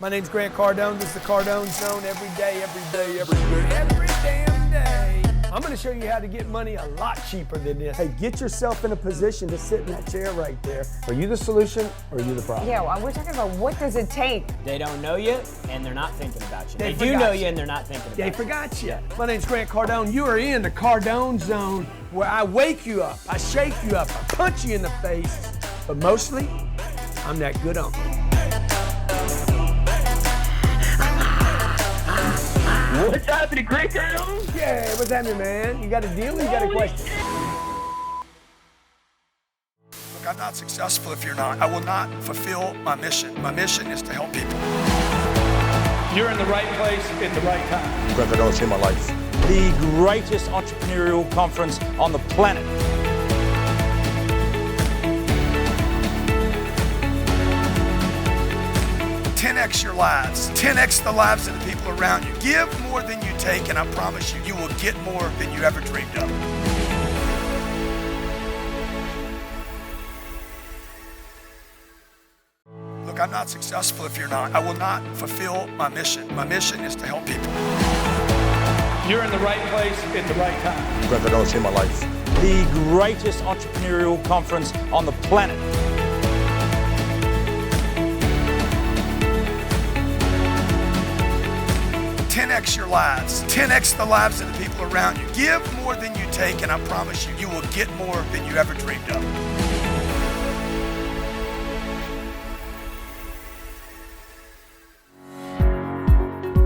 My name's Grant Cardone. This is the Cardone Zone every day, every damn day. I'm going to show you how to get money a lot cheaper than this. Hey, get yourself in a position to sit in that chair right there. Are you the solution or are you the problem? Yeah, well, we're talking about what does it take? They don't know you and they're not thinking about you. They do know you and they're not thinking about you. They forgot you. My name's Grant Cardone. You are in the Cardone Zone where I wake you up, I shake you up, I punch you in the face, but mostly, I'm that good uncle. What's happening, Grant Cardone? Yeah, what's happening, man? You got a deal or you got a question? Look, I'm not successful if you're not. I will not fulfill my mission. My mission is to help people. You're in the right place at the right time. Grant Cardone changed my life. The greatest entrepreneurial conference on the planet. $10x your lives. 10x the lives of the people around you. Give more than you take, and I promise you, you will get more than you ever dreamed of. Look, I'm not successful if you're not. I will not fulfill my mission. My mission is to help people. You're in the right place at the right time. Grant Cardone changed my life. The greatest entrepreneurial conference on the planet. $10x your lives. 10x the lives of the people around you. Give more than you take, and I promise you, you will get more than you ever dreamed of.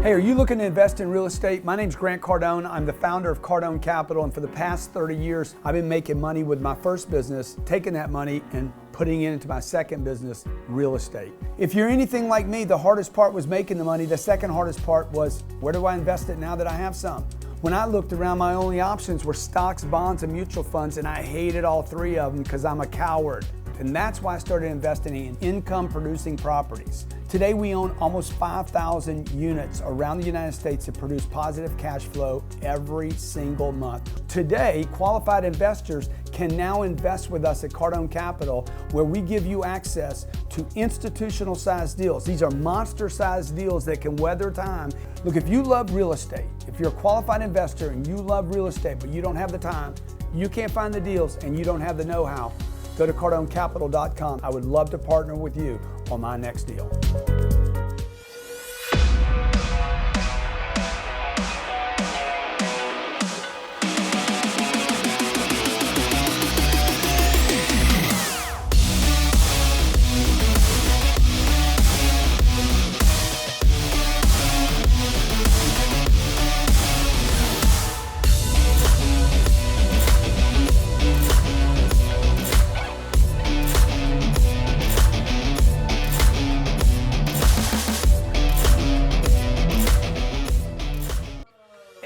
Hey, are you looking to invest in real estate? My name's Grant Cardone. I'm the founder of Cardone Capital, and for the past 30 years, I've been making money with my first business, taking that money and putting it into my second business, real estate. If you're anything like me, the hardest part was making the money. The second hardest part was, where do I invest it now that I have some? When I looked around, my only options were stocks, bonds, and mutual funds, and I hated all three of them because I'm a coward. And that's why I started investing in income-producing properties. Today, we own almost 5,000 units around the United States that produce positive cash flow every single month. Today, qualified investors can now invest with us at Cardone Capital, where we give you access to institutional-sized deals. These are monster-sized deals that can weather time. Look, if you love real estate, if you're a qualified investor and you love real estate, but you don't have the time, you can't find the deals, and you don't have the know-how, go to cardonecapital.com. I would love to partner with you on my next deal.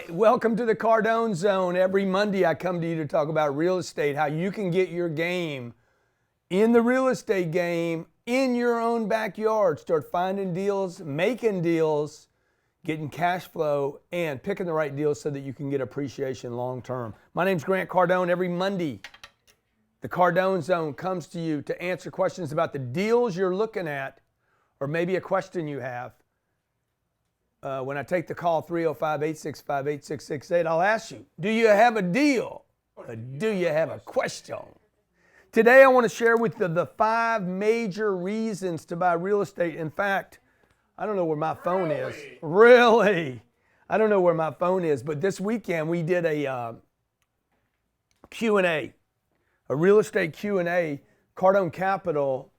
Welcome to the Cardone Zone. Every Monday I come to you to talk about real estate, how you can get your game in the real estate game in your own backyard. Start finding deals, making deals, getting cash flow, and picking the right deals so that you can get appreciation long term. My name's Grant Cardone. Every Monday, the Cardone Zone comes to you to answer questions about the deals you're looking at, or maybe a question you have. When I take the call, 305-865-8668, I'll ask you, do you have a deal? Or do you have a question? Today, I want to share with you the 5 major reasons to buy real estate. In fact, I don't know where my phone is. Really? I don't know where my phone is, but this weekend we did a Q&A, a real estate Q&A. Cardone Capital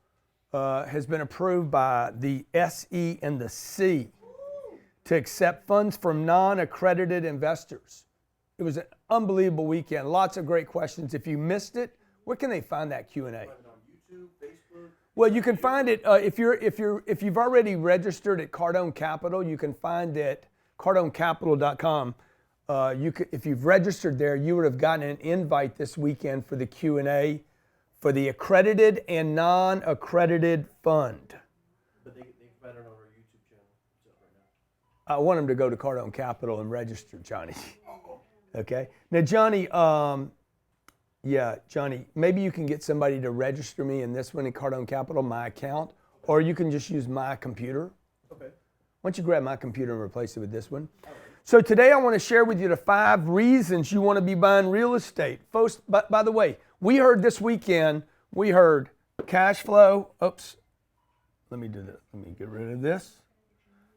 has been approved by the SE and the C to accept funds from non-accredited investors. It was an unbelievable weekend. Lots of great questions. If you missed it, where can they find that Q&A? On YouTube, Facebook. Well, you can find it if you've already registered at Cardone Capital. You can find it cardonecapital.com. If you've registered there, you would have gotten an invite this weekend for the Q&A for the accredited and non-accredited fund. But they can find it on our YouTube channel right I now. want them to go to Cardone Capital and register, Johnny. Okay. Now, Johnny, Johnny, maybe you can get somebody to register me in this one in Cardone Capital, my account, or you can just use my computer. Okay. Why don't you grab my computer and replace it with this one? So today I want to share with you the 5 reasons you want to be buying real estate. Folks, by the way, we heard this weekend, cash flow. Oops. Let me do this. Let me get rid of this.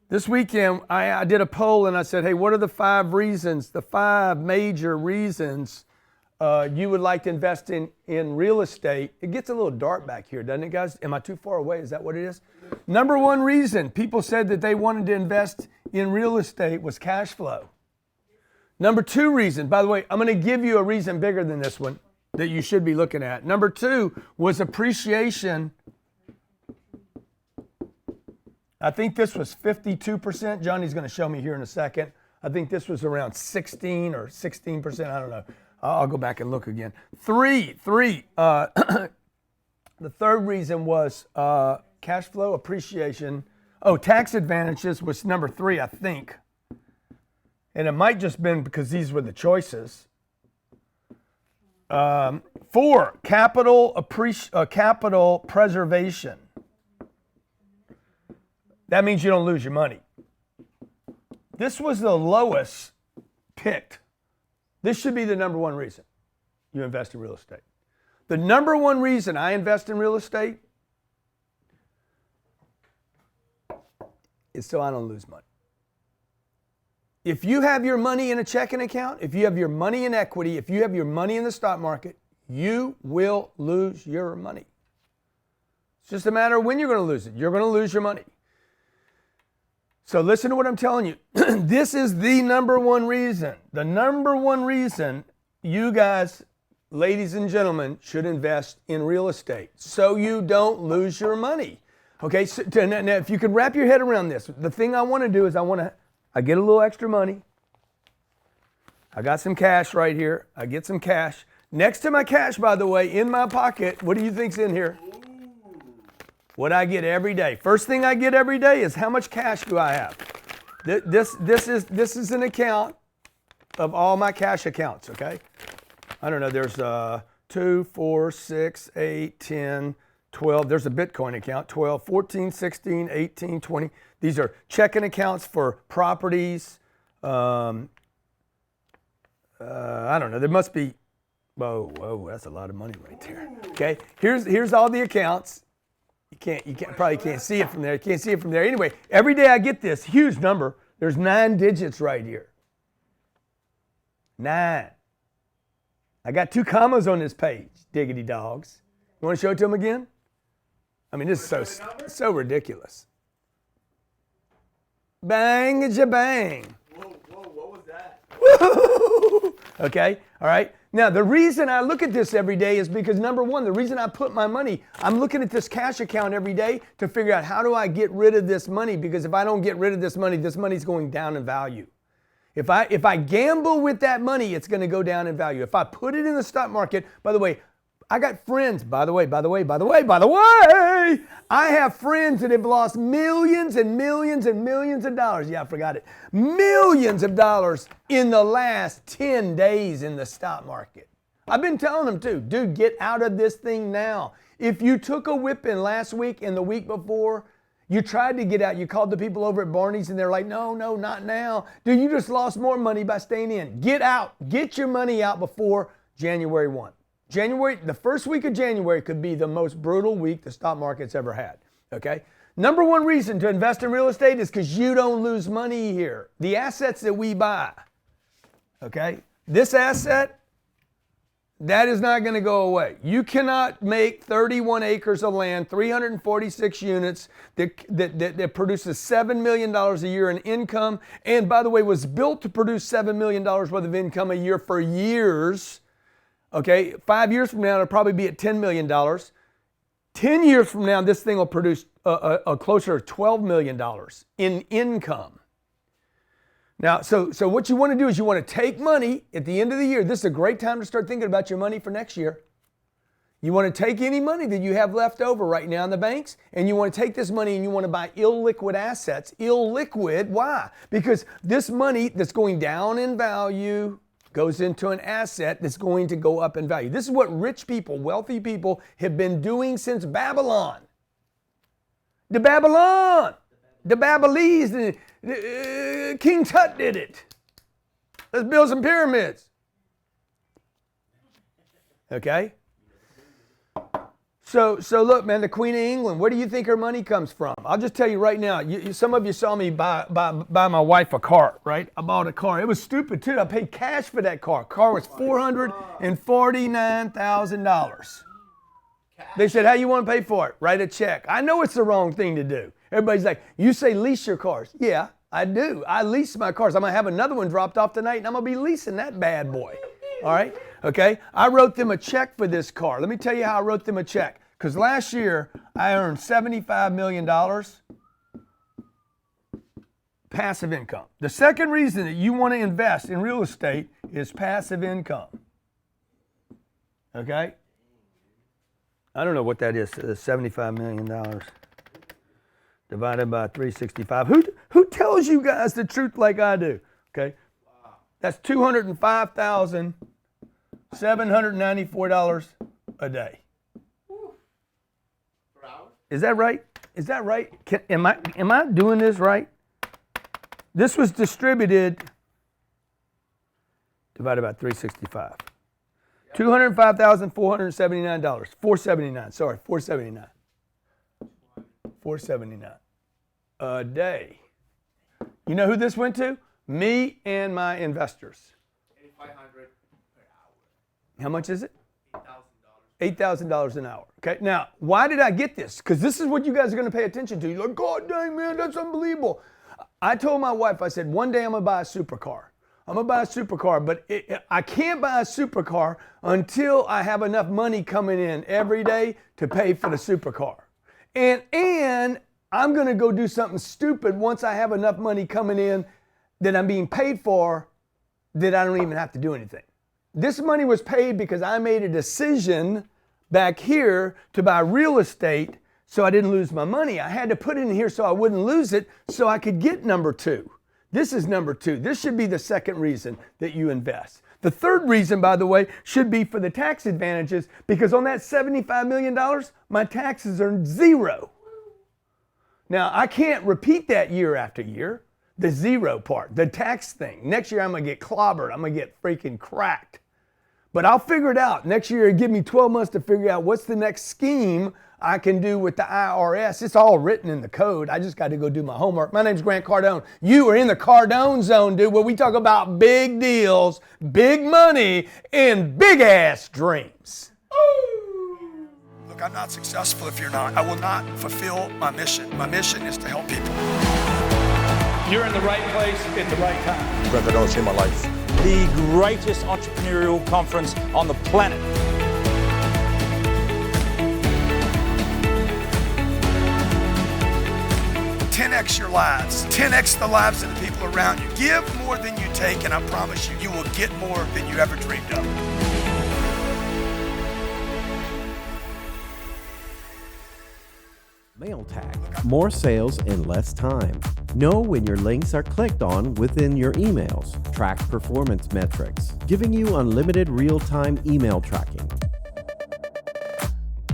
This weekend, I did a poll and I said, hey, what are the 5 reasons, the 5 major reasons you would like to invest in real estate? It gets a little dark back here, doesn't it, guys? Am I too far away? Is that what it is? Number 1 reason people said that they wanted to invest in real estate was cash flow. Number 2 reason, by the way, I'm going to give you a reason bigger than this one that you should be looking at. Number 2 was appreciation. I think this was 52%. Johnny's going to show me here in a second. I think this was around 16 or 16%. I don't know. I'll go back and look again. The 3rd reason was cash flow, appreciation. Oh, tax advantages was number 3, I think. And it might just been because these were the choices. 4, capital preservation. That means you don't lose your money. This was the lowest picked. This should be the number 1 reason you invest in real estate. The number 1 reason I invest in real estate is so I don't lose money. If you have your money in a checking account, if you have your money in equity, if you have your money in the stock market, you will lose your money. It's just a matter of when you're going to lose it. You're going to lose your money. So listen to what I'm telling you. This is the number 1 reason. The number 1 reason you guys, ladies and gentlemen, should invest in real estate so you don't lose your money. Okay, so now if you could wrap your head around this, the thing I want to do is I get a little extra money. I got some cash right here. I get some cash. Next to my cash, by the way, in my pocket, what do you think's in here? What I get every day. First thing I get every day is how much cash do I have? This is an account of all my cash accounts, okay? I don't know, there's 2, 4, 6, 8, 10, 12. There's a Bitcoin account, 12, 14, 16, 18, 20. These are checking accounts for properties. I don't know, there must be, whoa, that's a lot of money right there. Okay, here's all the accounts. You probably can't see it from there. You can't see it from there. Anyway, every day I get this huge number. There's 9 digits right here. 9. I got 2 commas on this page, diggity dogs. You want to show it to them again? I mean, this is so ridiculous. Bang-a-ja-bang. Whoa, what was that? Woo-hoo-hoo-hoo. Okay, all right. Now, the reason I look at this every day is because, number 1, the reason I put my money, I'm looking at this cash account every day to figure out how do I get rid of this money, because if I don't get rid of this money's going down in value. If I gamble with that money, it's going to go down in value. If I put it in the stock market, by the way, I got friends, by the way, I have friends that have lost millions and millions and millions of dollars. Yeah, I forgot it. Millions of dollars in the last 10 days in the stock market. I've been telling them too, dude, get out of this thing now. If you took a whipping last week and the week before, you tried to get out, you called the people over at Barney's and they're like, no, not now. Dude, you just lost more money by staying in. Get out, get your money out before January 1. The first week of January could be the most brutal week the stock market's ever had, okay? Number 1 reason to invest in real estate is because you don't lose money here. The assets that we buy, okay? This asset, that is not going to go away. You cannot make 31 acres of land, 346 units that produces $7 million a year in income, and by the way, was built to produce $7 million worth of income a year for years. Okay, 5 years from now, it'll probably be at $10 million. 10 years from now, this thing will produce a closer to $12 million in income. Now, so what you want to do is you want to take money at the end of the year. This is a great time to start thinking about your money for next year. You want to take any money that you have left over right now in the banks, and you want to take this money and you want to buy illiquid assets. Illiquid, why? Because this money that's going down in value goes into an asset that's going to go up in value. This is what rich people, wealthy people have been doing since Babylon. The Babylon. The Babylese, King Tut did it. Let's build some pyramids. Okay? So look, man, the Queen of England, where do you think her money comes from? I'll just tell you right now. Some of you saw me buy my wife a car, right? I bought a car. It was stupid, too. I paid cash for that car. Car was $449,000. They said, how you want to pay for it? Write a check. I know it's the wrong thing to do. Everybody's like, you say lease your cars. Yeah, I do. I lease my cars. I'm going to have another one dropped off tonight, and I'm going to be leasing that bad boy. All right? Okay? I wrote them a check for this car. Let me tell you how I wrote them a check. Because last year, I earned $75 million passive income. The second reason that you want to invest in real estate is passive income. Okay? I don't know what that is, $75 million divided by 365. Who tells you guys the truth like I do? Okay? That's $205,794 a day. Is that right? Is that right? Am I doing this right? This was distributed divided by 365. $205,479. $479. Sorry, $479. $479 a day. You know who this went to? Me and my investors. $8,500 per hour. How much is it? $8,000. $8,000 an hour. Okay, now, why did I get this? Because this is what you guys are going to pay attention to. You're like, God dang, man, that's unbelievable. I told my wife, I said, one day I'm going to buy a supercar. I'm going to buy a supercar, but I can't buy a supercar until I have enough money coming in every day to pay for the supercar. And I'm going to go do something stupid once I have enough money coming in that I'm being paid for that I don't even have to do anything. This money was paid because I made a decision back here to buy real estate so I didn't lose my money. I had to put it in here so I wouldn't lose it so I could get number two. This is number two. This should be the second reason that you invest. The third reason, by the way, should be for the tax advantages because on that $75 million, my taxes are zero. Now, I can't repeat that year after year, the zero part, the tax thing. Next year, I'm going to get clobbered. I'm going to get freaking cracked. But I'll figure it out. Next year, it'll give me 12 months to figure out what's the next scheme I can do with the IRS. It's all written in the code. I just got to go do my homework. My name's Grant Cardone. You are in the Cardone zone, dude, where we talk about big deals, big money, and big-ass dreams. Look, I'm not successful if you're not. I will not fulfill my mission. My mission is to help people. You're in the right place at the right time. Grant Cardone changed my life. The greatest entrepreneurial conference on the planet. $10x your lives. 10x the lives of the people around you. Give more than you take, and I promise you, you will get more than you ever dreamed of. Mail tag. More sales in less time. Know when your links are clicked on within your emails. Track performance metrics, giving you unlimited real-time email tracking.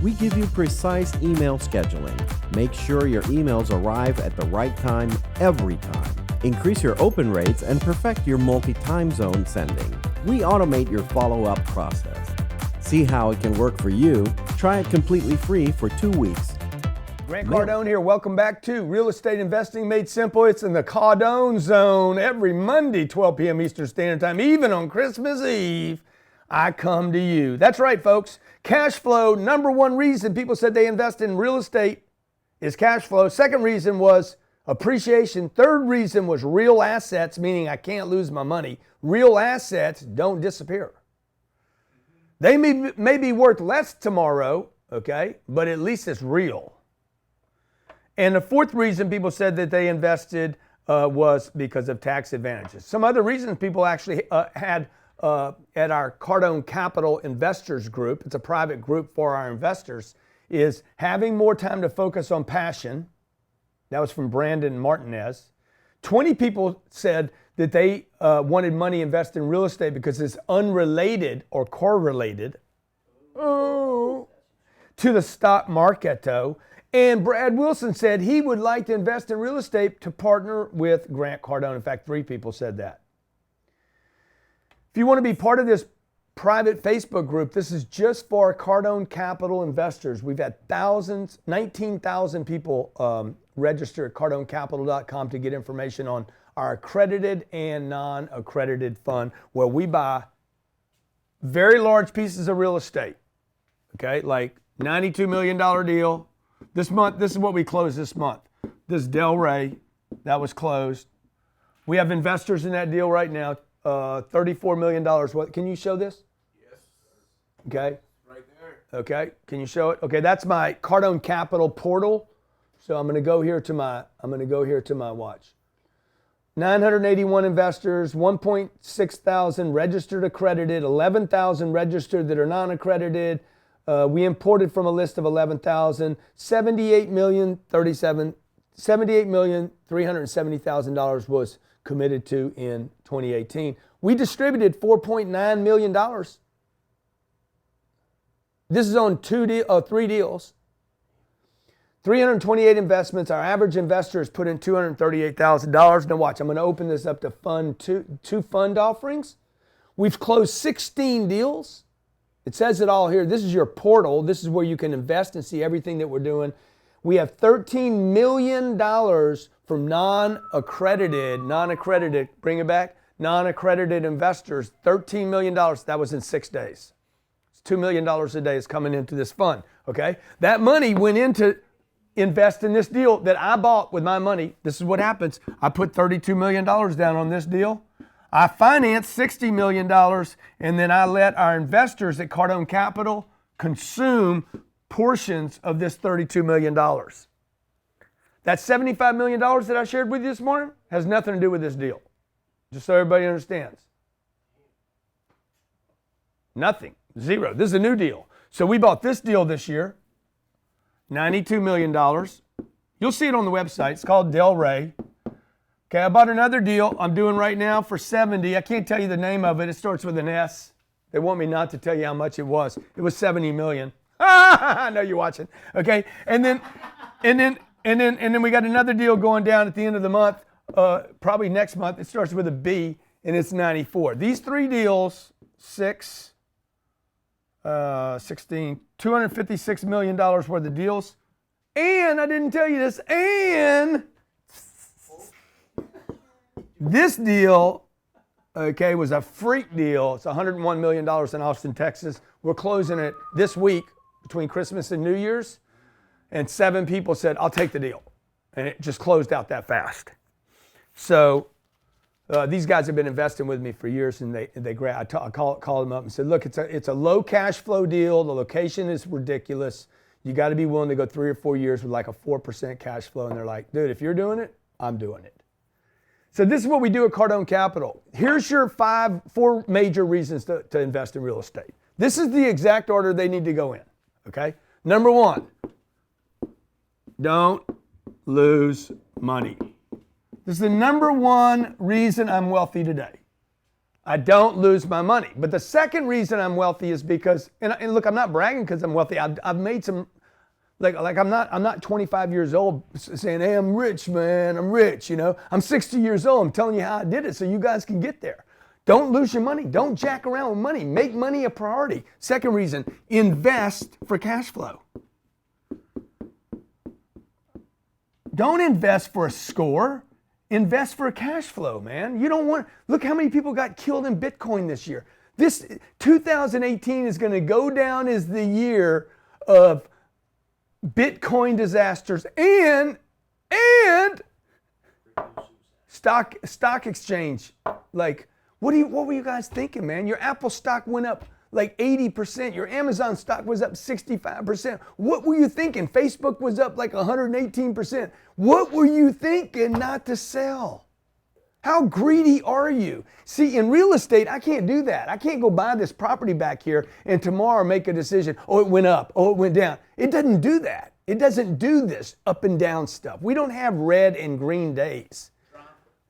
We give you precise email scheduling. Make sure your emails arrive at the right time every time. Increase your open rates and perfect your multi-time zone sending. We automate your follow-up process. See how it can work for you. Try it completely free for 2 weeks. Grant Cardone here. Welcome back to Real Estate Investing Made Simple. It's in the Cardone Zone every Monday, 12 p.m. Eastern Standard Time. Even on Christmas Eve, I come to you. That's right, folks. Cash flow, number one reason people said they invest in real estate is cash flow. Second reason was appreciation. Third reason was real assets, meaning I can't lose my money. Real assets don't disappear. They may be worth less tomorrow, okay, but at least it's real. And the fourth reason people said that they invested was because of tax advantages. Some other reasons people actually had at our Cardone Capital Investors Group, it's a private group for our investors, is having more time to focus on passion. That was from Brandon Martinez. 20 people said that they wanted money invested in real estate because it's unrelated or correlated. Oh. to the stock market. And Brad Wilson said he would like to invest in real estate to partner with Grant Cardone. In fact, 3 people said that. If you want to be part of this private Facebook group, this is just for Cardone Capital investors. We've had 19,000 people register at cardonecapital.com to get information on our accredited and non-accredited fund, where we buy very large pieces of real estate. Okay, like $92 million deal. This month, this is what we closed this month. This Delray, that was closed. We have investors in that deal right now, $34 million. What? Can you show this? Yes. Okay. Right there. Okay. Can you show it? Okay, that's my Cardone Capital portal. So I'm going to go here to my watch. 981 investors, 1.6 thousand registered accredited, 11,000 registered that are non-accredited. We imported from a list of 11,000, $78,370,000 was committed to in 2018. We distributed $4.9 million. This is on 3 deals. 328 investments. Our average investor has put in $238,000. Now watch, I'm going to open this up to two fund offerings. We've closed 16 deals. It says it all here. This is your portal. This is where you can invest and see everything that we're doing. We have $13 million from non-accredited, bring it back, non-accredited investors, $13 million. That was in 6 days. It's $2 million a day is coming into this fund, okay? That money went into invest in this deal that I bought with my money. This is what happens. I put $32 million down on this deal. I financed $60 million, and then I let our investors at Cardone Capital consume portions of this $32 million. That $75 million that I shared with you this morning has nothing to do with this deal. Just so everybody understands. Nothing. Zero. This is a new deal. So we bought this deal this year, $92 million. You'll see it on the website. It's called Delray. Okay, I bought another deal I'm doing right now for 70. I can't tell you the name of it. It starts with an S. They want me not to tell you how much it was. It was 70 million. I know you're watching. Okay, and then we got another deal going down at the end of the month, probably next month. It starts with a B, and it's 94. These 3 deals, 16, $256 million worth of deals. And I didn't tell you this, and this deal, okay, was a freak deal. It's $101 million in Austin, Texas. We're closing it this week between Christmas and New Year's. And 7 people said, I'll take the deal. And it just closed out that fast. So these guys have been investing with me for years, and I called them up and said, look, it's a low cash flow deal. The location is ridiculous. You got to be willing to go 3 or 4 years with like a 4% cash flow. And they're like, dude, if you're doing it, I'm doing it. So this is what we do at Cardone Capital. Here's your 4 major reasons to invest in real estate. This is the exact order they need to go in, okay? Number 1, don't lose money. This is the number 1 reason I'm wealthy today. I don't lose my money. But the second reason I'm wealthy is because, and look, I'm not bragging because I'm wealthy. I've made some, like I'm not 25 years old saying, hey, I'm rich, man, I'm rich, you know. I'm 60 years old. I'm telling you how I did it so you guys can get there. Don't lose your money. Don't jack around with money. Make money a priority. Second reason, invest for cash flow. Don't invest for a score. Invest for a cash flow, man. You don't want, look how many people got killed in Bitcoin this year. This 2018 is going to go down as the year of Bitcoin disasters and stock exchange. Like, what were you guys thinking, man? Your Apple stock went up like 80%. Your Amazon stock was up 65%. What were you thinking? Facebook was up like 118%. What were you thinking not to sell? How greedy are you? See, in real estate, I can't do that. I can't go buy this property back here and tomorrow make a decision. Oh, it went up. Oh, it went down. It doesn't do that. It doesn't do this up and down stuff. We don't have red and green days.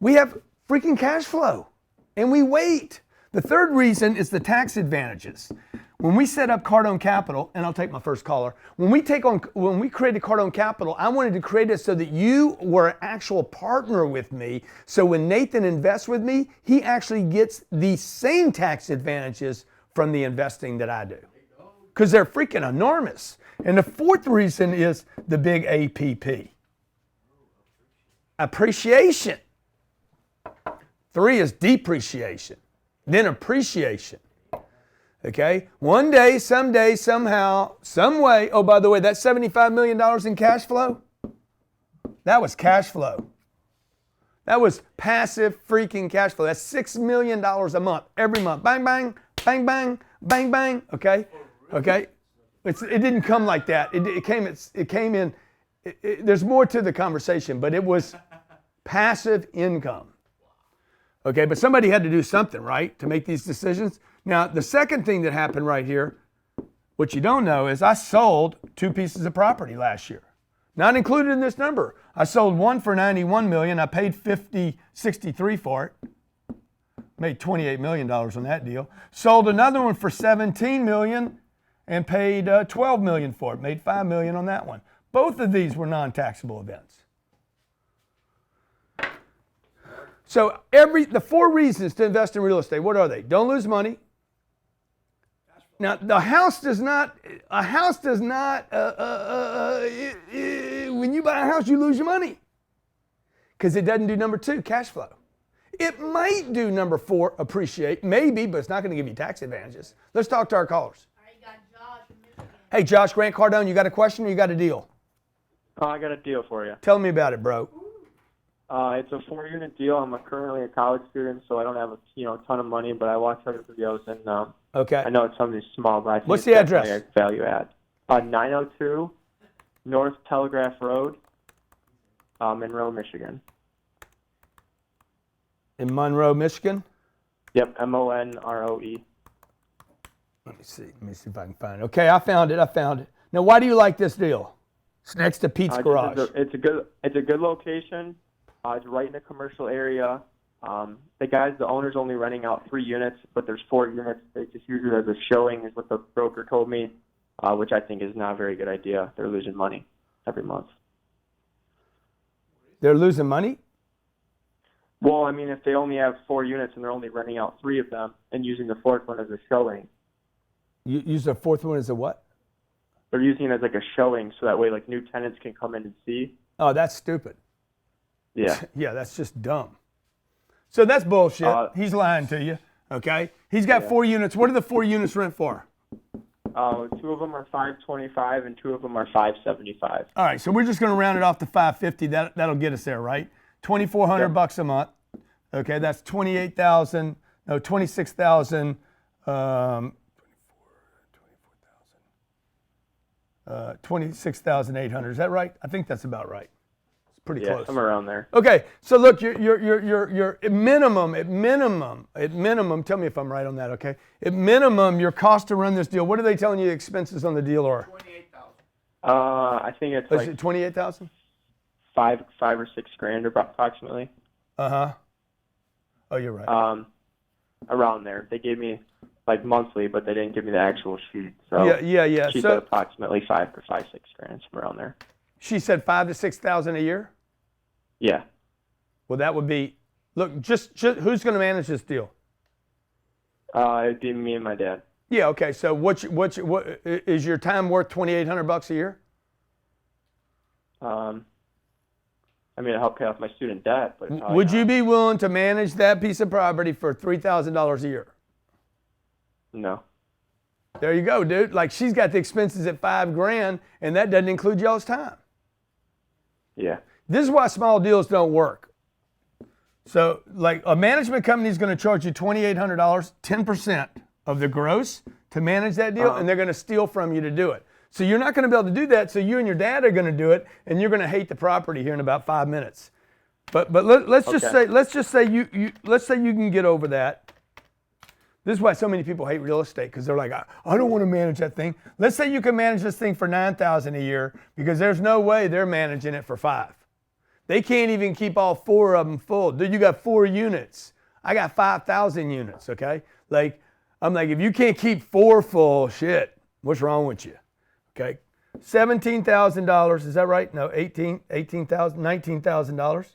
We have freaking cash flow, and we wait. The third reason is the tax advantages. When we set up Cardone Capital, and I'll take my first caller, when we created Cardone Capital, I wanted to create it so that you were an actual partner with me. So when Nathan invests with me, he actually gets the same tax advantages from the investing that I do. Because they're freaking enormous. And the fourth reason is the big APP. Appreciation. 3 is depreciation, then appreciation. Okay? One day, someday, somehow, some way, oh, by the way, that $75 million in cash flow, that was cash flow. That was passive freaking cash flow. That's $6 million a month, every month. Bang, bang, bang, bang, bang, bang. Okay? Okay? It didn't come like that. It came in, there's more to the conversation, but it was passive income. Okay, but somebody had to do something, right, to make these decisions. Now, the second thing that happened right here, what you don't know, is I sold 2 pieces of property last year. Not included in this number. I sold one for $91 million. I paid $63 for it. Made $28 million on that deal. Sold another one for $17 million and paid $12 million for it. Made $5 million on that one. Both of these were non-taxable events. So the 4 reasons to invest in real estate, what are they? Don't lose money. Now, the house does not, when you buy a house, you lose your money. Because it doesn't do number 2, cash flow. It might do number 4, appreciate, maybe, but it's not going to give you tax advantages. Let's talk to our callers. All right, you got Josh from Michigan. Hey, Josh, Grant Cardone, you got a question or you got a deal? Oh, I got a deal for you. Tell me about it, bro. It's a 4-unit deal. I'm currently a college student, so I don't have a ton of money, but I watch other videos, and okay. I know it's something small, but I think what's it's the address? A value add. 902 North Telegraph Road, Monroe, Michigan. In Monroe, Michigan? Yep, Monroe. Let me see if I can find it. Okay, I found it. Now, why do you like this deal? It's next to Pete's Garage. It's a good location. It's right in a commercial area. The owner's only renting out 3 units, but there's 4 units. They just use it as a showing, is what the broker told me, which I think is not a very good idea. They're losing money every month. They're losing money? Well, I mean, if they only have 4 units and they're only renting out 3 of them and using the 4th one as a showing. You use the 4th one as a what? They're using it as like a showing, so that way like new tenants can come in and see. Oh, that's stupid. Yeah. Yeah, that's just dumb. So that's bullshit. He's lying to you. Okay? He's got 4 units. What do the 4 units rent for? 2 of them are $525 and 2 of them are $575. All right, so we're just going to round it off to $550. That'll get us there, right? $2,400 a month. Okay, that's $26,000. $26,800. Is that right? I think that's about right. It's pretty close. Somewhere around there. Okay, so look, you're at minimum. Tell me if I'm right on that. Okay, at minimum, your cost to run this deal. What are they telling you the expenses on the deal are? $28,000. I think it's Is it $28,000? $5 or $6 grand approximately. Oh, you're right. Around there. They gave me like monthly, but they didn't give me the actual sheet. So yeah. She said approximately $5 or $6 grand, somewhere around there. She said $5,000 to $6,000 a year. Yeah. Well, that would be. Look, just who's going to manage this deal? It'd be me and my dad. Yeah. Okay. So what is your time worth $2,800 a year? I mean, it helped pay off my student debt, but would you be willing to manage that piece of property for $3,000 a year? No. There you go, dude. Like, she's got the expenses at $5 grand, and that doesn't include y'all's time. Yeah. This is why small deals don't work. So, like, a management company is going to charge you $2,800, 10% of the gross to manage that deal, and they're going to steal from you to do it. So you're not going to be able to do that. So you and your dad are going to do it, and you're going to hate the property here in about 5 minutes. But let's just say you can get over that. This is why so many people hate real estate, because they're like, I don't want to manage that thing. Let's say you can manage this thing for $9,000 a year, because there's no way they're managing it for $5,000. They can't even keep all 4 of them full. Dude, you got 4 units. I got 5,000 units. Okay, like I'm like, if you can't keep 4 full, shit, what's wrong with you? Okay. $17,000, is that right? No, $18,000, $19,000.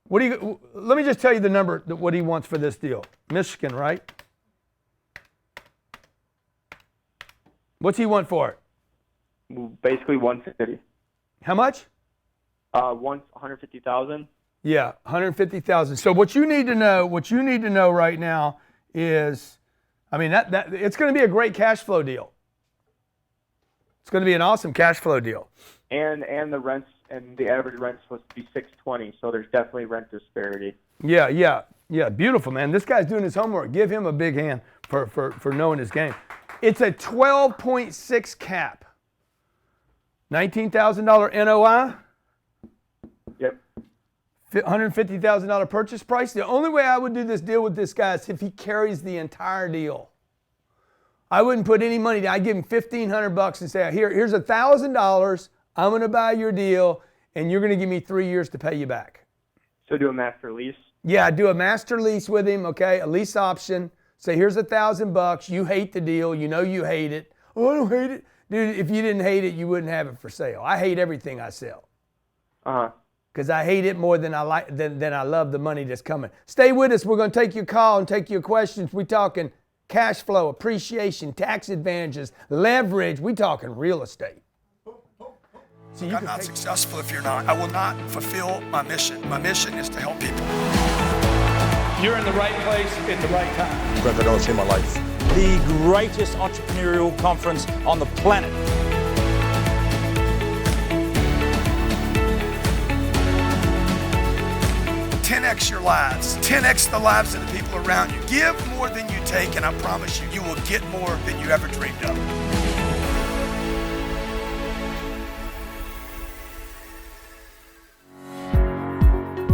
What do you, let me just tell you the number, what he wants for this deal. Michigan, right? What's he want for it? Basically 150. How much? 150,000. Yeah, 150,000. So what you need to know right now is, I mean, that it's going to be a great cash flow deal. It's going to be an awesome cash flow deal. And the rents, and the average rent's supposed to be $620, so there's definitely rent disparity. Yeah, beautiful, man. This guy's doing his homework. Give him a big hand for knowing his game. It's a 12.6 cap. $19,000 NOI. Yep. $150,000 purchase price. The only way I would do this deal with this guy is if he carries the entire deal. I wouldn't put any money down. I'd give him $1,500 and say, here's $1,000. I'm going to buy your deal, and you're going to give me 3 years to pay you back. So do a master lease? Yeah, do a master lease with him, okay? A lease option. Say, here's $1,000. You hate the deal. You know you hate it. Oh, I don't hate it. Dude, if you didn't hate it, you wouldn't have it for sale. I hate everything I sell. Uh-huh. Because I hate it more than I love the money that's coming. Stay with us. We're going to take your call and take your questions. We're talking cash flow, appreciation, tax advantages, leverage. We're talking real estate. So I'm not successful if you're not. I will not fulfill my mission. My mission is to help people. You're in the right place at the right time. Greg Cardone saved my life. The greatest entrepreneurial conference on the planet. $10x your lives. 10x the lives of the people around you. Give more than you take, and I promise you, you will get more than you ever dreamed of.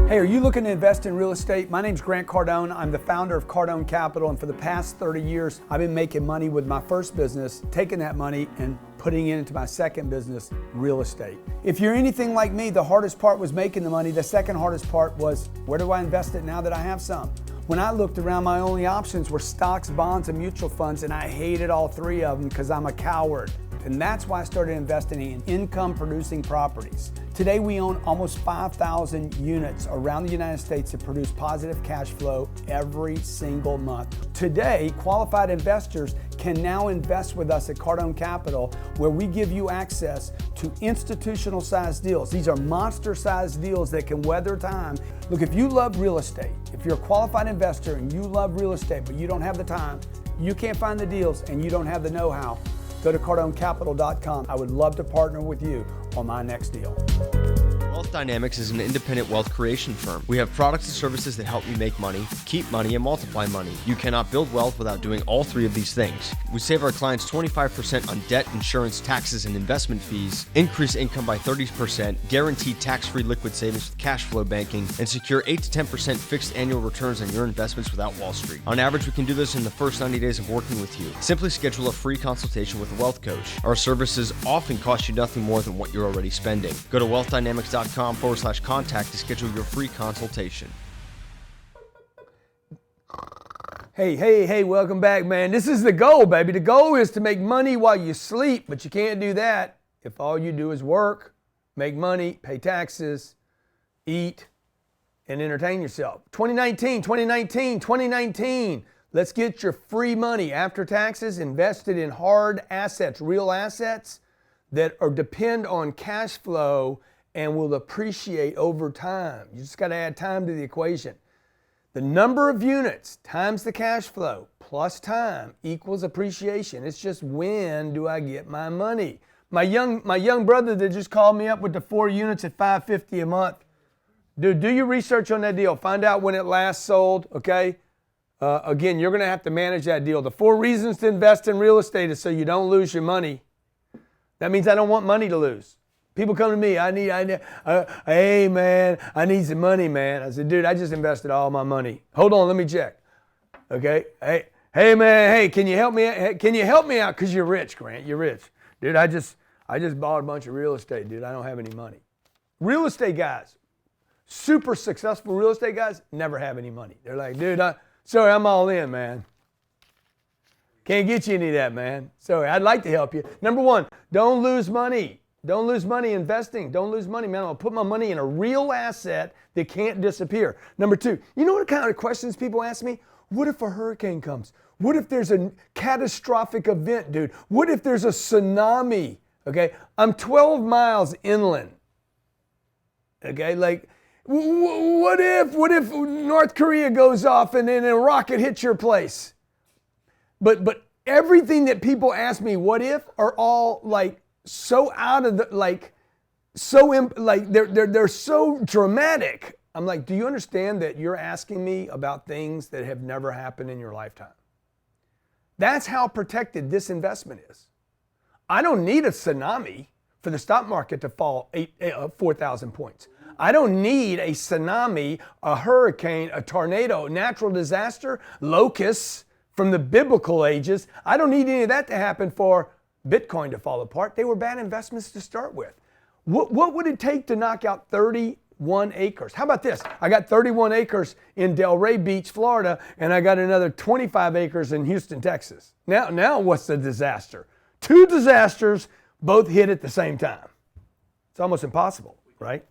Hey, are you looking to invest in real estate? My name's Grant Cardone. I'm the founder of Cardone Capital, and for the past 30 years, I've been making money with my first business, taking that money and putting it into my second business, real estate. If you're anything like me, the hardest part was making the money. The second hardest part was, where do I invest it now that I have some? When I looked around, my only options were stocks, bonds, and mutual funds, and I hated all 3 of them because I'm a coward. And that's why I started investing in income-producing properties. Today, we own almost 5,000 units around the United States that produce positive cash flow every single month. Today, qualified investors can now invest with us at Cardone Capital, where we give you access to institutional-sized deals. These are monster-sized deals that can weather time. Look, if you love real estate, if you're a qualified investor and you love real estate, but you don't have the time, you can't find the deals, and you don't have the know-how, go to CardoneCapital.com. I would love to partner with you on my next deal. Wealth Dynamics is an independent wealth creation firm. We have products and services that help you make money, keep money, and multiply money. You cannot build wealth without doing all 3 of these things. We save our clients 25% on debt, insurance, taxes, and investment fees, increase income by 30%, guarantee tax-free liquid savings with cash flow banking, and secure 8 to 10% fixed annual returns on your investments without Wall Street. On average, we can do this in the first 90 days of working with you. Simply schedule a free consultation with a wealth coach. Our services often cost you nothing more than what you're already spending. Go to wealthdynamics.com/contact to schedule your free consultation. Hey, welcome back, man. This is the goal, baby. The goal is to make money while you sleep, but you can't do that if all you do is work, make money, pay taxes, eat, and entertain yourself. 2019. Let's get your free money after taxes invested in hard assets, real assets that depend on cash flow and will appreciate over time. You just got to add time to the equation. The number of units times the cash flow plus time equals appreciation. It's just, when do I get my money? My young brother that just called me up with the 4 units at $550 a month. Dude, do your research on that deal. Find out when it last sold, okay? Again, you're going to have to manage that deal. The 4 reasons to invest in real estate is so you don't lose your money. That means I don't want money to lose. People come to me, hey man, I need some money, man. I said, dude, I just invested all my money. Hold on, let me check. Okay, hey man, hey, can you help me? Can you help me out? Because you're rich, Grant, you're rich. Dude, I just bought a bunch of real estate, dude. I don't have any money. Real estate guys, super successful real estate guys, never have any money. They're like, dude, sorry, I'm all in, man. Can't get you any of that, man. Sorry, I'd like to help you. Number one, don't lose money. Don't lose money investing. Don't lose money, man. I'll put my money in a real asset that can't disappear. Number two, you know what kind of questions people ask me? What if a hurricane comes? What if there's a catastrophic event, dude? What if there's a tsunami? Okay, I'm 12 miles inland. Okay, like, what if North Korea goes off and then a rocket hits your place? But everything that people ask me, what if, are all like so out of the, like, they're so dramatic. I'm like, do you understand that you're asking me about things that have never happened in your lifetime? That's how protected this investment is. I don't need a tsunami for the stock market to fall 4,000 points. I don't need a tsunami, a hurricane, a tornado, natural disaster, locusts from the biblical ages. I don't need any of that to happen for Bitcoin to fall apart. They were bad investments to start with. What would it take to knock out 31 acres? How about this? I got 31 acres in Delray Beach, Florida, and I got another 25 acres in Houston, Texas. Now what's the disaster? Two disasters both hit at the same time. It's almost impossible, right?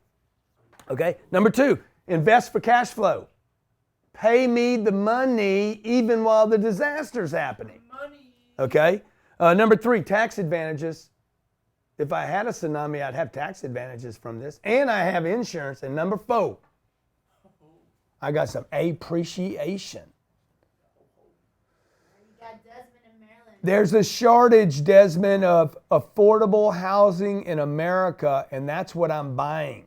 Okay, number two, invest for cash flow. Pay me the money even while the disaster's happening. Okay, number three, tax advantages. If I had a tsunami, I'd have tax advantages from this. And I have insurance. And number four, I got some appreciation. There's a shortage, Desmond, of affordable housing in America, and that's what I'm buying.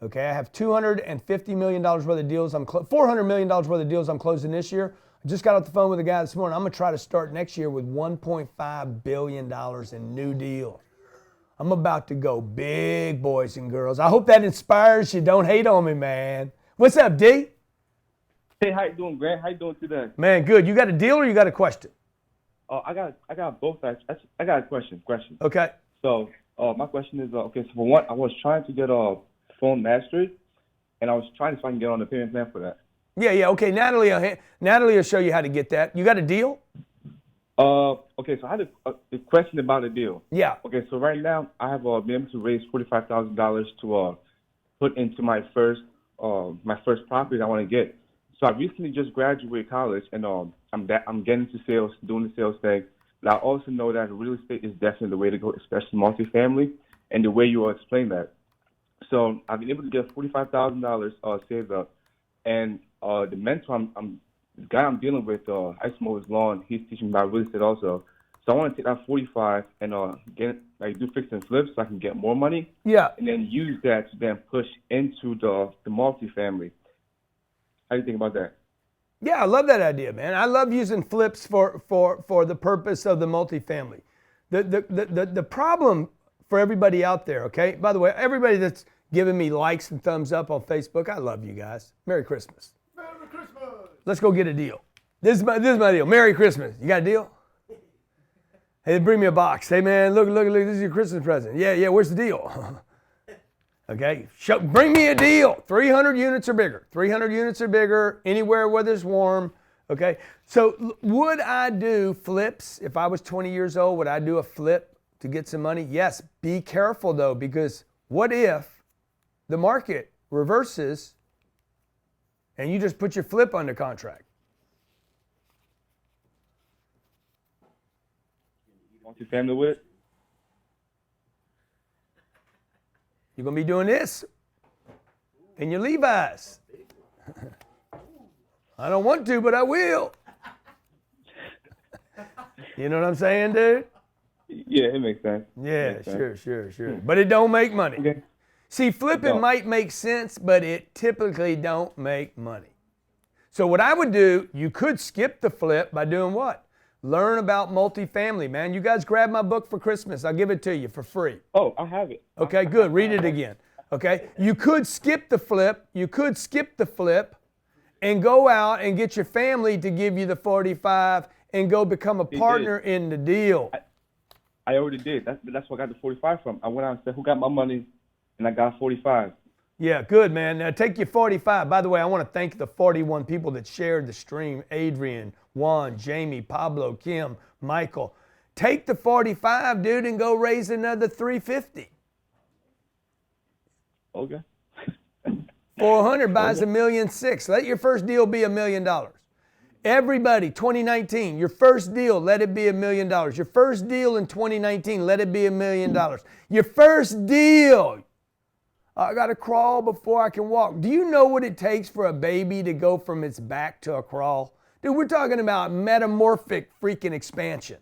Okay, I have $250 million worth of deals. $400 million worth of deals I'm closing this year. I just got off the phone with a guy this morning. I'm going to try to start next year with $1.5 billion in new deals. I'm about to go big, boys and girls. I hope that inspires you. Don't hate on me, man. What's up, D? Hey, how you doing, Grant? How you doing today? Man, good. You got a deal or you got a question? I got both. I got a question. Okay. So, my question is, okay, so for one, I was trying to get a phone mastery, and I was trying to see if I can get on the payment plan for that. Yeah, okay. Natalie will show you how to get that. You got a deal? Okay, so I had a question about a deal. Yeah. Okay, so right now I have been able to raise $45,000 to put into my first property I want to get. So I recently just graduated college, and I'm getting into sales, doing the sales thing. But I also know that real estate is definitely the way to go, especially multifamily, and the way you will explain that. So I've been able to get $45,000 saved up, and the mentor, the guy I'm dealing with, I used to mow his lawn. He's teaching me about real estate also. So I want to take that 45 and do fix and flips so I can get more money. Yeah. And then use that to then push into the multifamily. How do you think about that? Yeah, I love that idea, man. I love using flips for the purpose of the multifamily. The problem for everybody out there, okay? By the way, everybody that's giving me likes and thumbs up on Facebook, I love you guys. Merry Christmas. Merry Christmas. Let's go get a deal. This is my deal. Merry Christmas. You got a deal? Hey, bring me a box. Hey, man, look, this is your Christmas present. Yeah, where's the deal? Okay, bring me a deal. 300 units or bigger. 300 units or bigger, anywhere where it's warm. Okay, so would I do flips if I was 20 years old? Would I do a flip to get some money? Yes, be careful though, because what if the market reverses and you just put your flip under contract? Multifamily with it? You're going to be doing this in your Levi's. I don't want to, but I will. You know what I'm saying, dude? Yeah, it makes sense. Yeah, sure. But it don't make money. Okay. See, flipping might make sense, but it typically don't make money. So what I would do, you could skip the flip by doing what? Learn about multifamily, man. You guys grab my book for Christmas. I'll give it to you for free. Oh, I have it. Okay, good. Read it again. Okay? You could skip the flip. And go out and get your family to give you the 45 and go become a partner in the deal. I already did. That's where I got the 45 from. I went out and said, who got my money? And I got 45. Yeah, good, man. Now take your 45. By the way, I want to thank the 41 people that shared the stream. Adrian, Juan, Jamie, Pablo, Kim, Michael, take the 45, dude, and go raise another 350. Okay. 400 buys $1.6 million. Let your first deal be $1 million. Everybody, 2019, your first deal, let it be $1 million. Your first deal in 2019, let it be $1 million. Your first deal. I got to crawl before I can walk. Do you know what it takes for a baby to go from its back to a crawl? Dude, we're talking about metamorphic freaking expansion.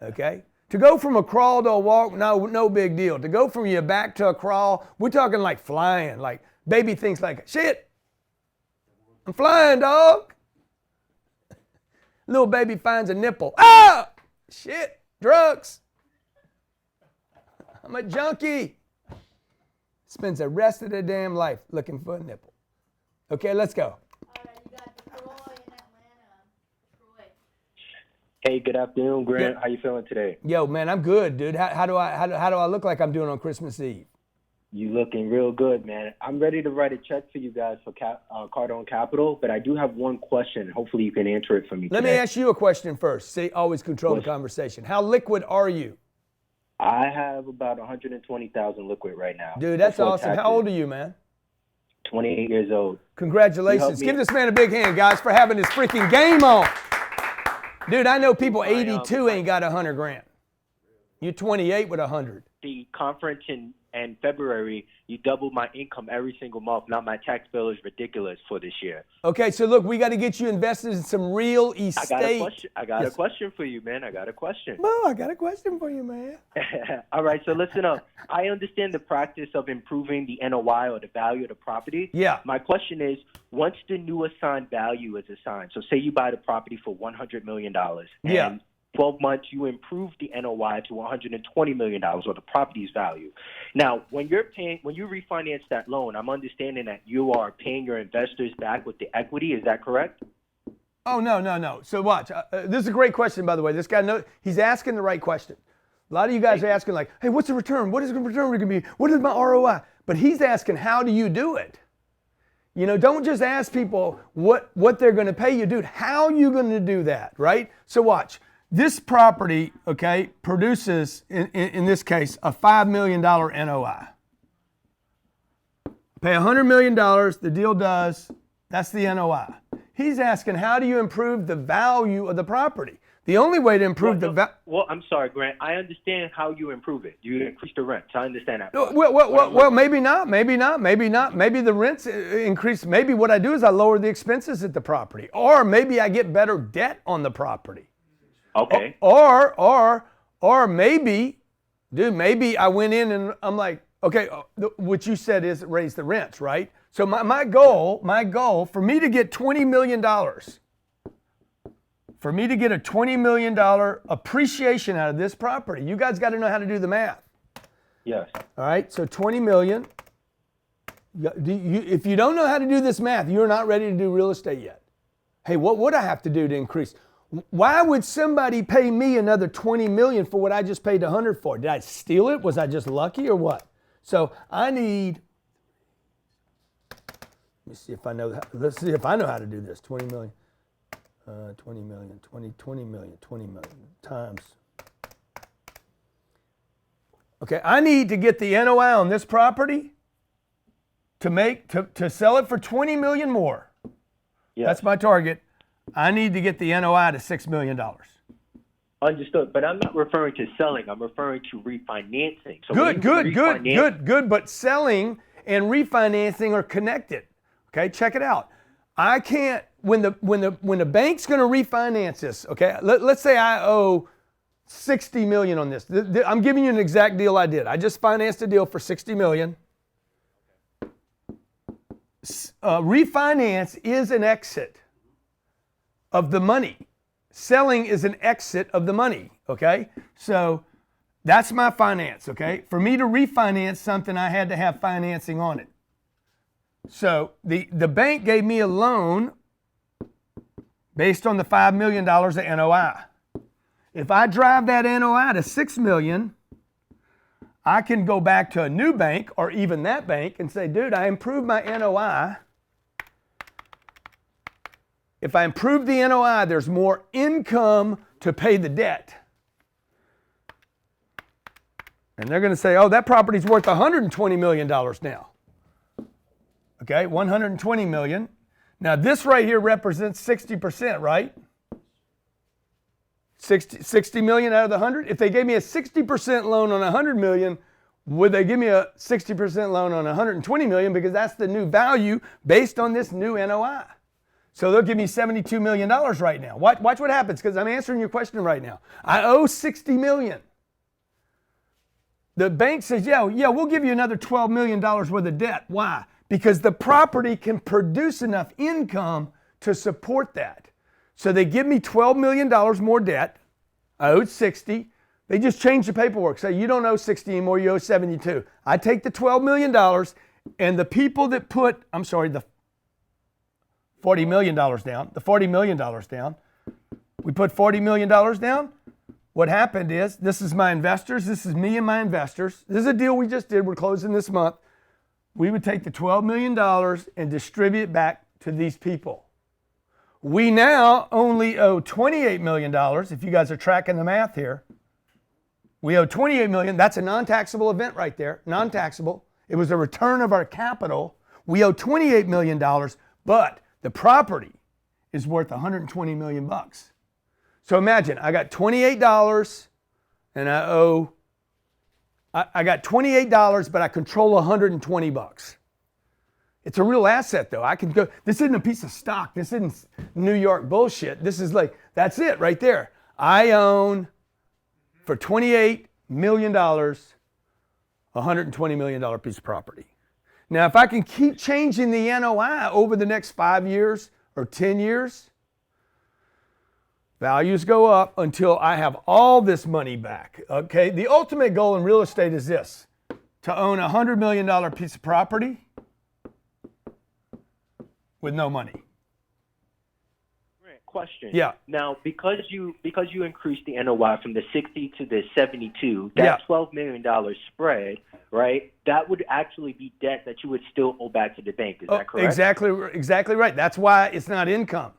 Okay? To go from a crawl to a walk, no big deal. To go from your back to a crawl, we're talking like flying. Like baby thinks like, shit, I'm flying, dog. Little baby finds a nipple. Ah, shit, drugs. I'm a junkie. Spends the rest of their damn life looking for a nipple. Okay, let's go. Hey, good afternoon, Grant. Yeah. How you feeling today? Yo, man, I'm good, dude. How do I look like I'm doing on Christmas Eve? You looking real good, man. I'm ready to write a check for you guys for Cardone Capital, but I do have one question. Hopefully you can answer it for me Let today. me ask you a question first. See, always control the conversation. How liquid are you? I have about 120,000 liquid right now. Dude, that's before awesome. taxes. How old are you, man? 28 years old. Congratulations. Give this man a big hand, guys, for having his freaking game on. Dude, I know people 82 ain't got 100 grand. You're 28 with 100. The conference in February, you doubled my income every single month. Now my tax bill is ridiculous for this year. Okay, so look, we got to get you invested in some real estate. I got a question for you, man. I got a question. Well, I got a question for you, man. All right, so listen up. I understand the practice of improving the NOI or the value of the property. Yeah. My question is, once the new assigned value is assigned, so say you buy the property for $100 million. Yeah. And 12 months, you improve the NOI to $120 million, or the property's value. Now, when you refinance that loan, I'm understanding that you are paying your investors back with the equity. Is that correct? Oh, no. So watch. This is a great question, by the way. This guy, he's asking the right question. A lot of you guys are asking like, hey, what's the return? What is the return going to be? What is my ROI? But he's asking, how do you do it? You know, don't just ask people what they're going to pay you. Dude, how are you going to do that, right? So watch. This property, okay, produces, in this case, a $5 million NOI. Pay $100 million, the deal does, that's the NOI. He's asking, how do you improve the value of the property? The only way to improve the value... Well, I'm sorry, Grant. I understand how you improve it. You increase the rents. I understand that. Well, maybe not. Maybe the rents increase. Maybe what I do is I lower the expenses at the property. Or maybe I get better debt on the property. Okay. Or maybe, dude, maybe I went in and I'm like, okay, what you said is raise the rents, right? So my goal for me to get $20 million, for me to get a $20 million appreciation out of this property, you guys got to know how to do the math. Yes. All right, so 20 million. If you don't know how to do this math, you're not ready to do real estate yet. Hey, what would I have to do to increase? Why would somebody pay me another 20 million for what I just paid 100 for? Did I steal it? Was I just lucky or what? So I need, let's see if I know how to do this. 20 million, 20 million, 20 million times. Okay, I need to get the NOI on this property to sell it for 20 million more. Yes. That's my target. I need to get the NOI to $6 million. Understood, but I'm not referring to selling. I'm referring to refinancing. So Good. But selling and refinancing are connected. Okay, check it out. I can't when the bank's going to refinance this. Okay, let's say I owe $60 million on this. I'm giving you an exact deal I did. I just financed a deal for $60 million. Refinance is an exit of the money. Selling is an exit of the money, okay? So that's my finance, okay? For me to refinance something, I had to have financing on it. So the bank gave me a loan based on the $5 million of NOI. If I drive that NOI to $6 million, I can go back to a new bank or even that bank and say, dude, I improved my NOI if I improve the NOI, there's more income to pay the debt. And they're going to say, oh, that property's worth $120 million now. Okay, $120 million. Now this right here represents 60%, right? 60 million out of the 100. If they gave me a 60% loan on 100 million, would they give me a 60% loan on 120 million? Because that's the new value based on this new NOI. So they'll give me $72 million right now. Watch what happens, because I'm answering your question right now. I owe 60 million. The bank says, yeah, we'll give you another $12 million worth of debt. Why? Because the property can produce enough income to support that. So they give me $12 million more debt. I owed 60. They just changed the paperwork. Say, you don't owe 60 anymore, you owe 72. I take the $12 million, and the people that put, the $40 million down, we put $40 million down. What happened is, this is my investors, this is me and my investors. This is a deal we just did, we're closing this month. We would take the $12 million and distribute it back to these people. We now only owe $28 million, if you guys are tracking the math here. We owe $28 million, that's a non-taxable event right there, non-taxable. It was a return of our capital. We owe $28 million, but the property is worth $120 million. So imagine, I got $28 and I got $28, but I control $120. It's a real asset though. I can go, this isn't a piece of stock. This isn't New York bullshit. This is like, that's it right there. I own, for $28 million, $120 million piece of property. Now, if I can keep changing the NOI over the next 5 years or 10 years, values go up until I have all this money back, okay? The ultimate goal in real estate is this, to own a $100 million piece of property with no money. Question. Yeah. Now, because you increased the NOI from the 60 to the 72, that $12 million spread, right? That would actually be debt that you would still owe back to the bank. Is that correct? Exactly right. That's why it's not income.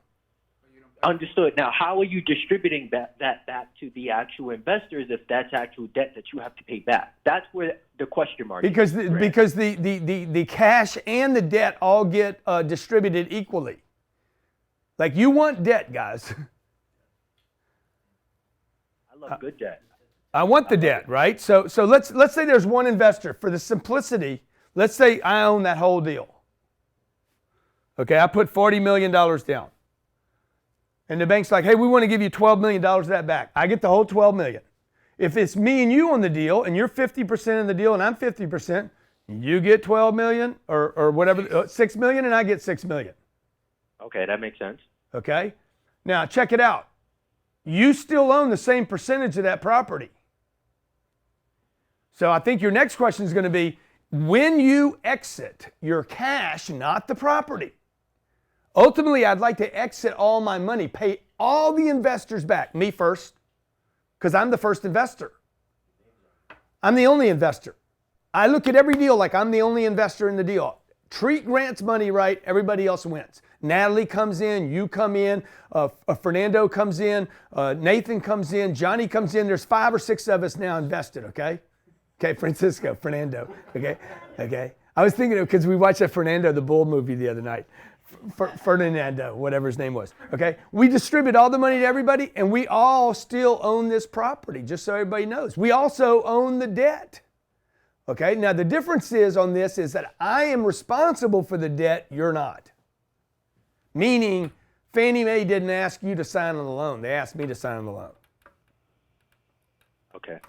Understood. Now, how are you distributing that back to the actual investors if that's actual debt that you have to pay back? That's where the question mark because is. Because the cash and the debt all get distributed equally. Like, you want debt, guys. I love good debt. I want the debt, right? So let's say there's one investor. For the simplicity, let's say I own that whole deal. Okay, I put $40 million down. And the bank's like, hey, we want to give you $12 million of that back. I get the whole $12 million. If it's me and you on the deal, and you're 50% in the deal and I'm 50%, you get $12 million or whatever, $6 million, and I get $6 million. Okay, that makes sense. Okay? Now, check it out. You still own the same percentage of that property. So I think your next question is going to be, when you exit your cash, not the property. Ultimately, I'd like to exit all my money, pay all the investors back, me first, because I'm the first investor. I'm the only investor. I look at every deal like I'm the only investor in the deal. Treat Grant's money right, everybody else wins. Natalie comes in, you come in, Fernando comes in, Nathan comes in, Johnny comes in. There's 5 or 6 of us now invested, okay? Okay, Francisco, Fernando, okay? I was thinking of, because we watched that Fernando the Bull movie the other night. Fernando, whatever his name was, okay? We distribute all the money to everybody, and we all still own this property, just so everybody knows. We also own the debt, okay? Now, the difference is on this is that I am responsible for the debt, you're not. Meaning, Fannie Mae didn't ask you to sign on the loan. They asked me to sign on the loan. Okay.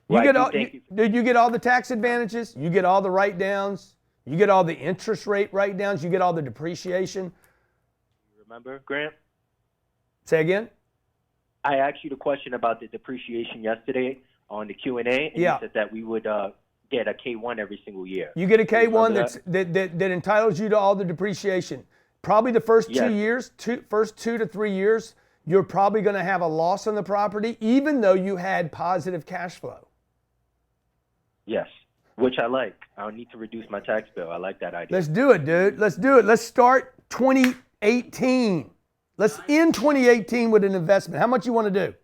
You get all the tax advantages. You get all the write-downs. You get all the interest rate write-downs. You get all the depreciation. Remember, Grant? Say again? I asked you the question about the depreciation yesterday on the Q&A, and you said that we would get a K1 every single year. You get a K1 that entitles you to all the depreciation. Probably the first 2 years, first 2 to 3 years, you're probably going to have a loss on the property, even though you had positive cash flow. Yes, which I like. I don't need to reduce my tax bill. I like that idea. Let's do it, dude. Let's do it. Let's start 2018. Let's end 2018 with an investment. How much you want to do?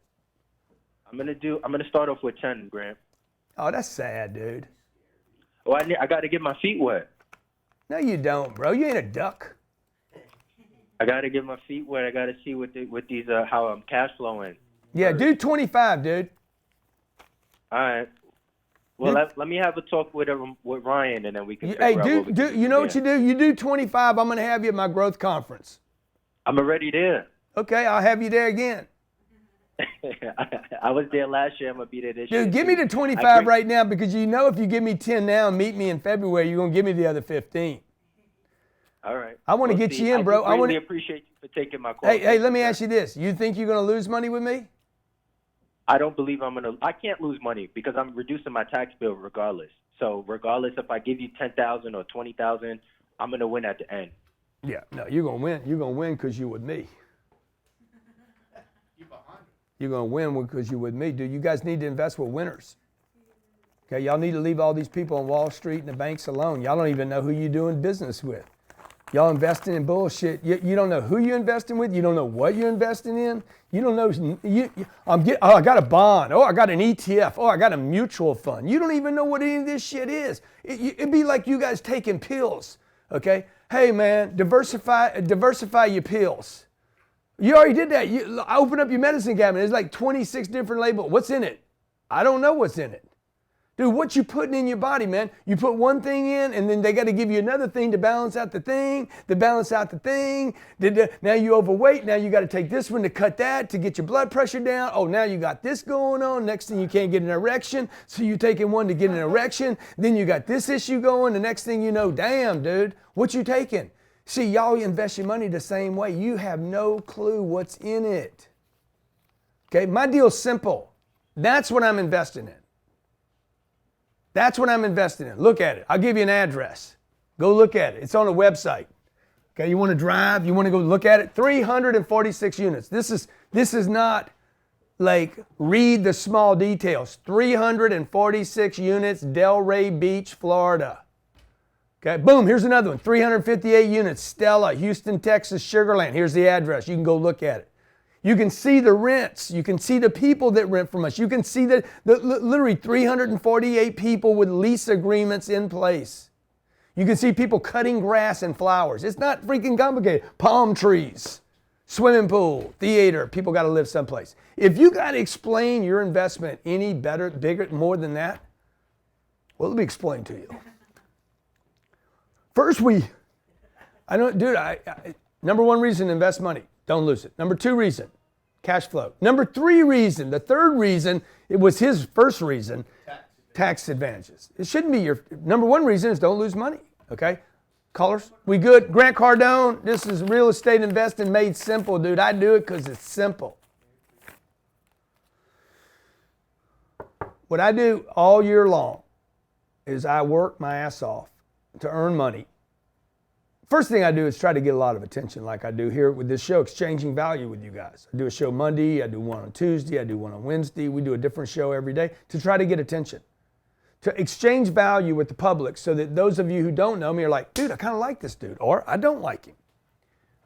I'm gonna start off with 10, Grant. Oh, that's sad, dude. Oh, I got to get my feet wet. No, you don't, bro. You ain't a duck. I got to get my feet wet. I got to see what these how I'm cash flowing. Yeah, do 25, dude. All right. Well, let me have a talk with Ryan, and then we can. Hey, you know what you do? You do 25. I'm gonna have you at my growth conference. I'm already there. Okay, I'll have you there again. I was there last year. I'm gonna be there this year. Dude, give me the 25 right now, because you know if you give me 10 now and meet me in February, you're gonna give me the other 15. All right. I want to get you in, bro. I really appreciate you for taking my call. Hey, let me ask you this: you think you're gonna lose money with me? I don't believe I can't lose money because I'm reducing my tax bill regardless. So regardless if I give you 10,000 or 20,000, I'm gonna win at the end. Yeah, no, you're gonna win. You're gonna win because you're with me. You're gonna win because you're with me, dude. You guys need to invest with winners. Okay, y'all need to leave all these people on Wall Street and the banks alone. Y'all don't even know who you're doing business with. Y'all investing in bullshit. You don't know who you're investing with. You don't know what you're investing in. You don't know. I got a bond. Oh, I got an ETF. Oh, I got a mutual fund. You don't even know what any of this shit is. It'd be like you guys taking pills. Okay. Hey man, diversify your pills. You already did that. I open up your medicine cabinet. There's like 26 different labels. What's in it? I don't know what's in it. Dude, what you putting in your body, man? You put one thing in, and then they got to give you another thing to balance out the thing, Now you overweight. Now you got to take this one to cut that, to get your blood pressure down. Oh, now you got this going on. Next thing you can't get an erection, so you're taking one to get an erection. Then you got this issue going. The next thing you know, damn, dude, what you taking? See, y'all invest your money the same way. You have no clue what's in it. Okay, my deal's simple. That's what I'm investing in. That's what I'm investing in. Look at it. I'll give you an address. Go look at it. It's on a website. Okay, you want to drive? You want to go look at it? 346 units. This is not like read the small details. 346 units, Delray Beach, Florida. Okay, boom, here's another one. 358 units, Stella, Houston, Texas, Sugarland. Here's the address. You can go look at it. You can see the rents. You can see the people that rent from us. You can see the literally 348 people with lease agreements in place. You can see people cutting grass and flowers. It's not freaking complicated. Palm trees, swimming pool, theater. People got to live someplace. If you got to explain your investment any better, bigger, more than that, well, let me explain to you. First, number one reason, invest money. Don't lose it. Number two reason, cash flow. Number three reason, the third reason, it was his first reason, tax advantages. It shouldn't be your, number one reason is don't lose money, okay? Callers, we good? Grant Cardone, this is real estate investing made simple, dude. I do it because it's simple. What I do all year long is I work my ass off to earn money. First thing I do is try to get a lot of attention like I do here with this show, Exchanging Value with you guys. I do a show Monday, I do one on Tuesday, I do one on Wednesday. We do a different show every day to try to get attention. To exchange value with the public so that those of you who don't know me are like, dude, I kind of like this dude, or I don't like him.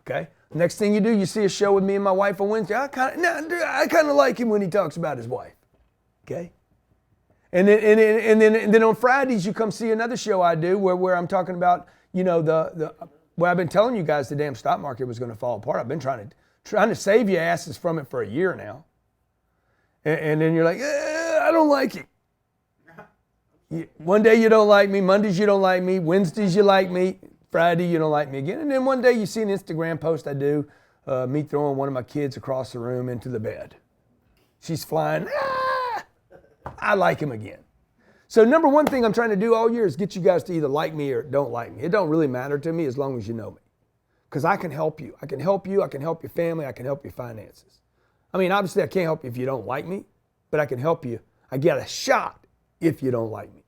Okay? Next thing you do, you see a show with me and my wife on Wednesday. I kind of like him when he talks about his wife. Okay? And then on Fridays, you come see another show I do where I'm talking about, you know, well, I've been telling you guys the damn stock market was going to fall apart. I've been trying to save your asses from it for a year now. And then you're like, I don't like it. One day you don't like me. Mondays you don't like me. Wednesdays you like me. Friday you don't like me again. And then one day you see an Instagram post I do, me throwing one of my kids across the room into the bed. She's flying. I like him again. So number one thing I'm trying to do all year is get you guys to either like me or don't like me. It don't really matter to me as long as you know me. Because I can help you. I can help you. I can help your family. I can help your finances. I mean, obviously I can't help you if you don't like me, but I can help you. I get a shot if you don't like me.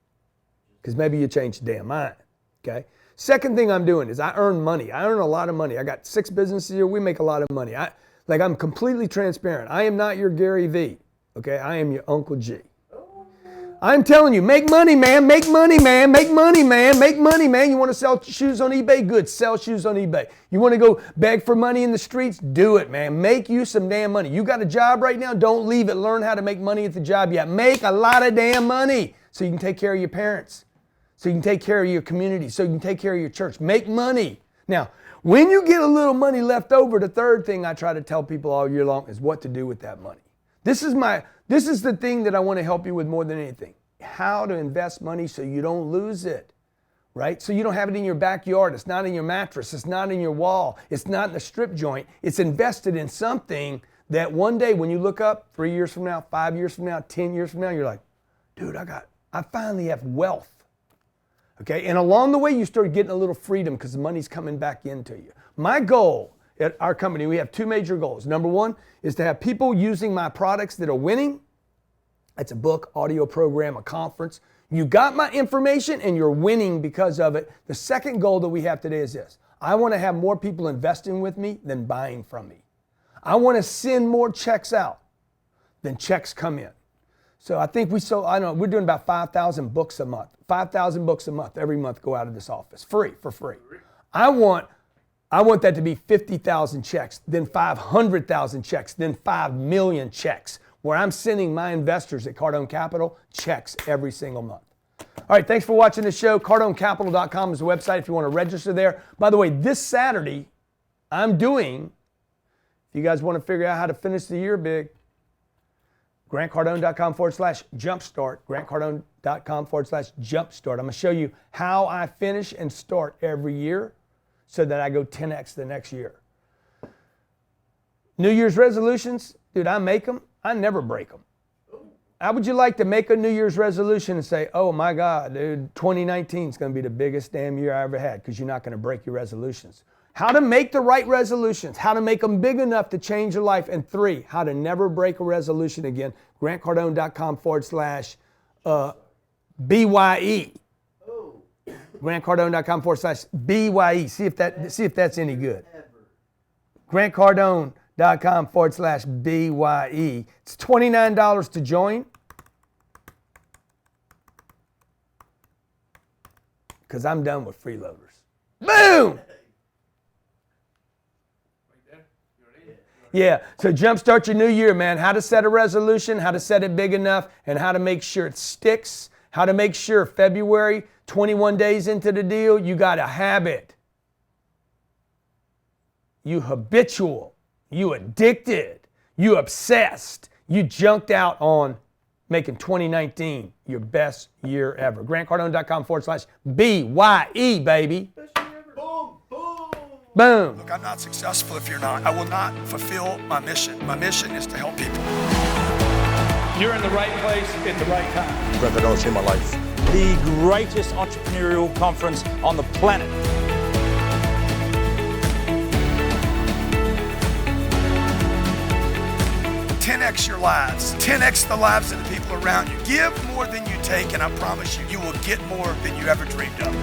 Because maybe you changed your damn mind. Okay? Second thing I'm doing is I earn money. I earn a lot of money. I got 6 businesses here. We make a lot of money. I'm completely transparent. I am not your Gary V. Okay? I am your Uncle G. I'm telling you, make money, man. Make money, man. Make money, man. Make money, man. You want to sell shoes on eBay? Good. Sell shoes on eBay. You want to go beg for money in the streets? Do it, man. Make you some damn money. You got a job right now? Don't leave it. Learn how to make money at the job yet. Make a lot of damn money so you can take care of your parents, so you can take care of your community, so you can take care of your church. Make money. Now, when you get a little money left over, the third thing I try to tell people all year long is what to do with that money. This is the thing that I want to help you with more than anything. How to invest money so you don't lose it, right? So you don't have it in your backyard. It's not in your mattress. It's not in your wall. It's not in the strip joint. It's invested in something that one day when you look up 3 years from now, 5 years from now, 10 years from now, you're like, dude, I finally have wealth. Okay, and along the way, you start getting a little freedom because the money's coming back into you. My goal at our company, we have two major goals. Number one is to have people using my products that are winning. That's a book, audio program, a conference. You got my information and you're winning because of it. The second goal that we have today is this. I want to have more people investing with me than buying from me. I want to send more checks out than checks come in. So I think we're doing about 5,000 books a month. 5,000 books a month every month go out of this office, for free. I want that to be 50,000 checks, then 500,000 checks, then 5 million checks, where I'm sending my investors at Cardone Capital checks every single month. All right, thanks for watching the show. CardoneCapital.com is the website if you want to register there. By the way, this Saturday, I'm doing, if you guys want to figure out how to finish the year big, GrantCardone.com/jumpstart. GrantCardone.com/jumpstart. I'm going to show you how I finish and start every year so that I go 10x the next year. New Year's resolutions, dude, I make them. I never break them. How would you like to make a New Year's resolution and say, oh my God, dude, 2019 is going to be the biggest damn year I ever had, because you're not going to break your resolutions. How to make the right resolutions, how to make them big enough to change your life, and 3, how to never break a resolution again. GrantCardone.com/BYE. GrantCardone.com/BYE. See if that's any good. GrantCardone.com/BYE. It's $29 to join. Because I'm done with freeloaders. Boom! Yeah, so jumpstart your new year, man. How to set a resolution, how to set it big enough, and how to make sure it sticks. How to make sure February, 21 days into the deal, you got a habit. You habitual. You addicted. You obsessed. You junked out on making 2019 your best year ever. GrantCardone.com/BYE, baby. Boom. Look, I'm not successful if you're not. I will not fulfill my mission. My mission is to help people. You're in the right place at the right time. Brother, I don't see my life. The greatest entrepreneurial conference on the planet. $10x your lives. 10x the lives of the people around you. Give more than you take, and I promise you, you will get more than you ever dreamed of.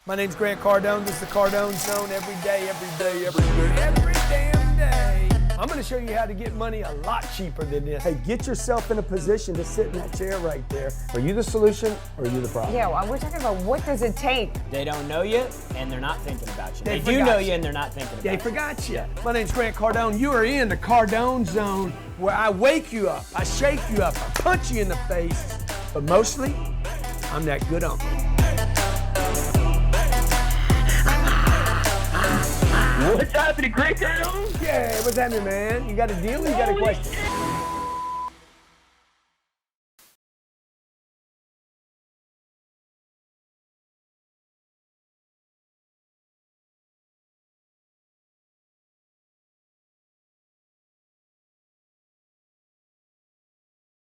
My name's Grant Cardone. This is the Cardone Zone every day, every damn day. I'm going to show you how to get money a lot cheaper than this. Hey, get yourself in a position to sit in that chair right there. Are you the solution or are you the problem? Yeah, well, we're talking about what does it take? They don't know you and they're not thinking about you. They do know you and they're not thinking about you. They forgot you. My name's Grant Cardone. You are in the Cardone Zone, where I wake you up, I shake you up, I punch you in the face, but mostly, I'm that good uncle. What's happening, Grant Cardone? Yeah, what's happening, man? You got a deal or you got a question?